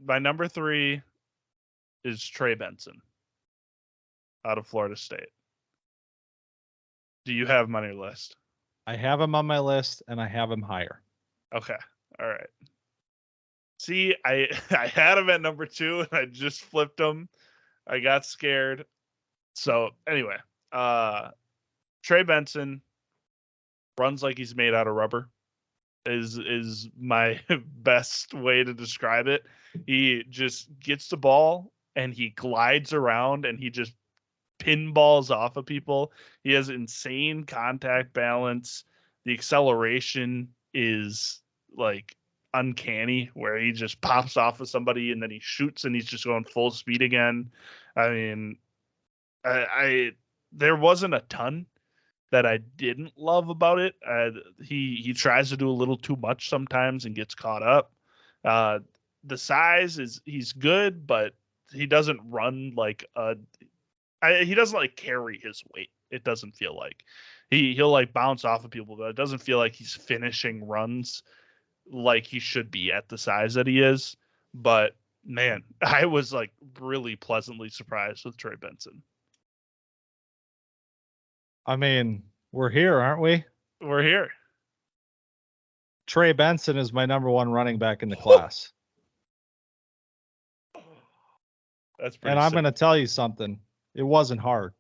my number 3 is Trey Benson out of Florida State. Do you have him on your list? I have him on my list, and I have him higher. Okay. All right. See, I had him at number 2, and I just flipped him. I got scared. So anyway, Trey Benson runs like he's made out of rubber. Is my best way to describe it. He just gets the ball and he glides around and he just pinballs off of people. He has insane contact balance. The acceleration is like uncanny, where he just pops off of somebody and then he shoots and he's just going full speed again. I mean, there wasn't a ton that I didn't love about it. He tries to do a little too much sometimes and gets caught up. The size he's good, but he doesn't run like he doesn't like carry his weight. It doesn't feel like he'll like bounce off of people, but it doesn't feel like he's finishing runs like he should be at the size that he is. But man, I was like really pleasantly surprised with Trey Benson. I mean, we're here, aren't we? We're here. Trey Benson is my number 1 running back in the class. That's pretty And I'm sick. going to tell you something. It wasn't hard.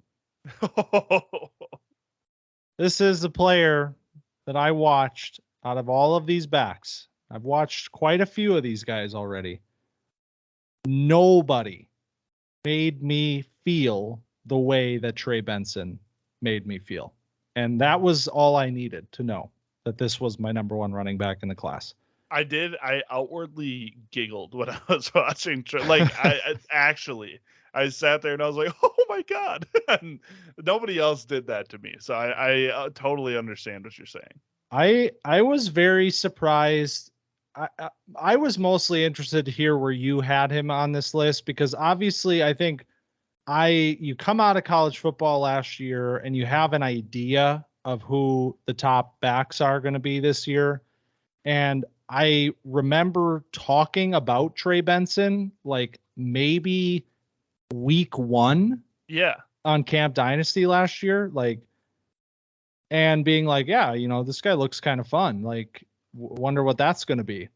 This is a player that I watched out of all of these backs. I've watched quite a few of these guys already. Nobody made me feel the way that Trey Benson made me feel. And that was all I needed to know, that this was my number 1 running back in the class. I outwardly giggled when I was watching. Like, I sat there and I was like, oh my God. And nobody else did that to me. So I totally understand what you're saying. I was very surprised. I was mostly interested to hear where you had him on this list, because obviously I think you come out of college football last year and you have an idea of who the top backs are going to be this year. And I remember talking about Trey Benson, like maybe week 1 on Camp Dynasty last year, and being like, yeah, this guy looks kind of fun. Like, wonder what that's going to be.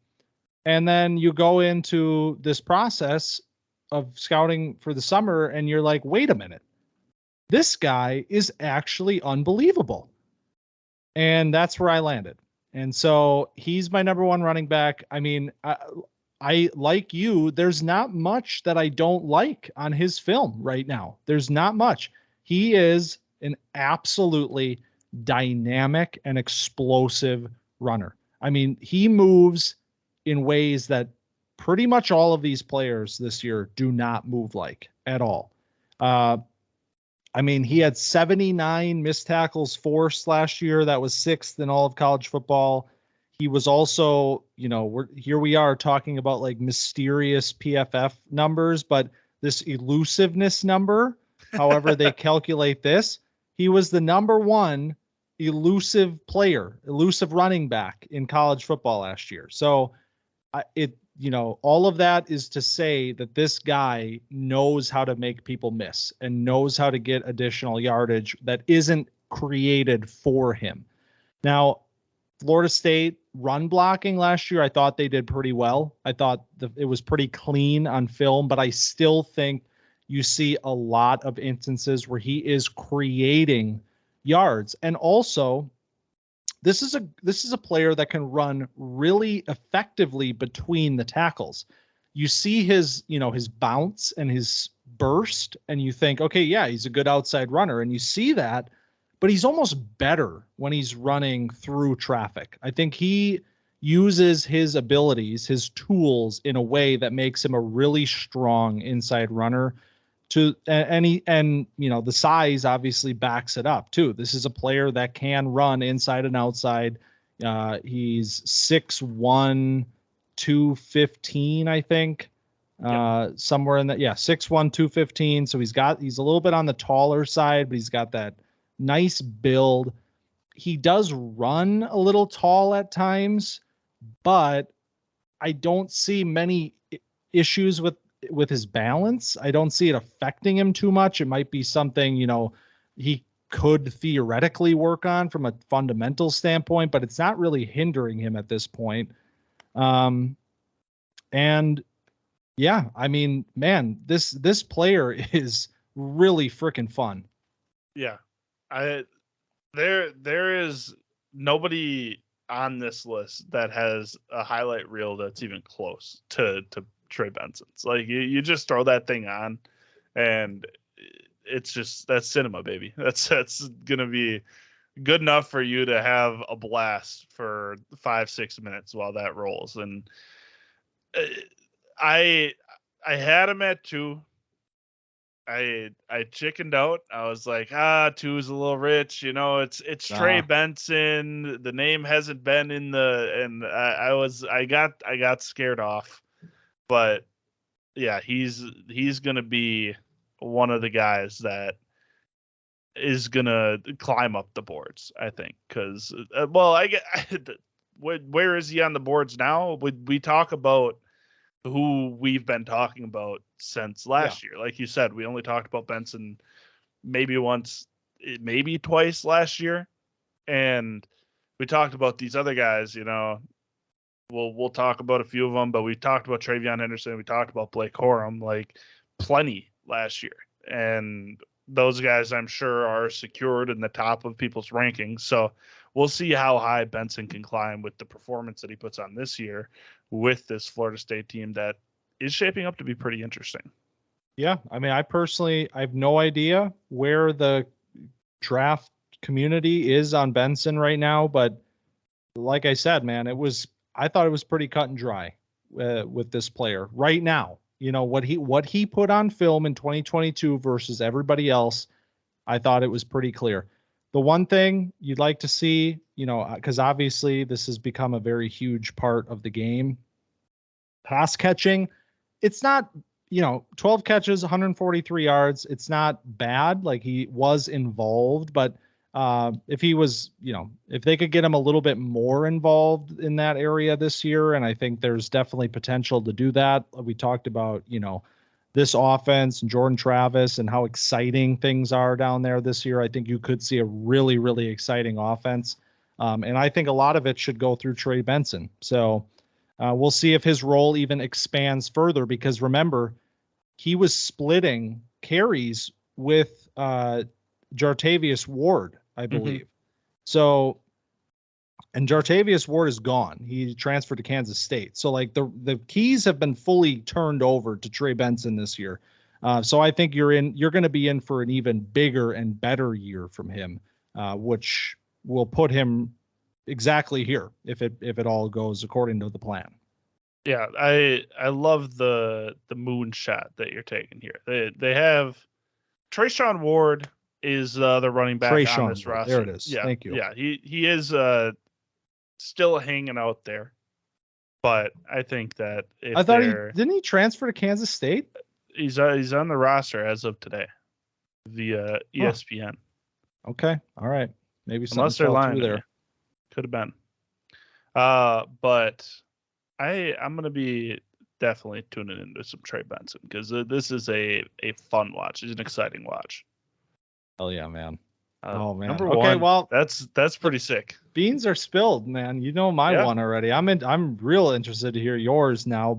And then you go into this process of scouting for the summer and you're like, wait a minute, this guy is actually unbelievable. And that's where I landed. And so he's my number 1 running back. I mean, I like you, there's not much that I don't like on his film right now. There's not much. He is an absolutely dynamic and explosive runner. I mean, he moves in ways that pretty much all of these players this year do not move like at all. I mean, he had 79 missed tackles forced last year. That was 6th in all of college football. He was also, here we are talking about like mysterious PFF numbers, but this elusiveness number, however they calculate this, he was the number 1 elusive running back in college football last year. So all of that is to say that this guy knows how to make people miss and knows how to get additional yardage that isn't created for him. Now, Florida State run blocking last year, I thought they did pretty well. I thought it was pretty clean on film, but I still think you see a lot of instances where he is creating yards. And also, this is a player that can run really effectively between the tackles. You see his bounce and his burst, and you think, okay, yeah, he's a good outside runner. And you see that, but he's almost better when he's running through traffic. I think he uses his abilities, his tools in a way that makes him a really strong inside runner. The size obviously backs it up too. This is a player that can run inside and outside. He's 6'1", 215, I think. Somewhere in that. Yeah. 6'1", 215. So he's a little bit on the taller side, but he's got that nice build. He does run a little tall at times, but I don't see many issues with his balance. I don't see it affecting him too much. It might be something, he could theoretically work on from a fundamental standpoint, but it's not really hindering him at this point. And yeah, I mean, man, this player is really freaking fun. Yeah. There is nobody on this list that has a highlight reel that's even close to Trey Benson's. Like you just throw that thing on and that's cinema, baby. That's going to be good enough for you to have a blast for 5-6 minutes while that rolls. And I had him at 2. I chickened out. I was like, 2 is a little rich, it's Trey Benson. The name hasn't been in and I got scared off. But yeah, he's going to be one of the guys that is going to climb up the boards, I think, cuz where is he on the boards now? We talk about who we've been talking about since last year. Like you said, we only talked about Benson maybe once, maybe twice last year. And we talked about these other guys, we'll talk about a few of them, but we talked about Travion Henderson. We talked about Blake Corum, like plenty last year. And those guys, I'm sure, are secured in the top of people's rankings. So we'll see how high Benson can climb with the performance that he puts on this year with this Florida State team that is shaping up to be pretty interesting. Yeah. I mean, I have no idea where the draft community is on Benson right now, but like I said, man, I thought it was pretty cut and dry with this player right now. What he put on film in 2022 versus everybody else, I thought it was pretty clear. The one thing you'd like to see, because obviously this has become a very huge part of the game, pass catching. It's not, 12 catches, 143 yards. It's not bad. Like he was involved, but if he was, if they could get him a little bit more involved in that area this year, and I think there's definitely potential to do that. We talked about, this offense and Jordan Travis and how exciting things are down there this year. I think you could see a really, really exciting offense. And I think a lot of it should go through Trey Benson. So we'll see if his role even expands further, because remember, he was splitting carries with Jartavius Ward, I believe. So, and Jartavius Ward is gone. He transferred to Kansas State. So like the keys have been fully turned over to Trey Benson this year. So I think you're going to be in for an even bigger and better year from him, which will put him exactly here if it all goes according to the plan. Yeah, I love the moonshot that you're taking here. They have Trayshawn Ward is the running back on this roster. There it is. Yeah, thank you. Yeah, he is still hanging out there, but I think that I thought didn't he transfer to Kansas State? He's on the roster as of today via ESPN. Okay, all right, maybe unless they're lying there. Could have been. But I'm gonna be definitely tuning into some Trey Benson because this is a fun watch. It's an exciting watch. Hell yeah, man. Oh man. Number one. Well, that's pretty sick. Beans are spilled, man. You know my one already. I'm real interested to hear yours now.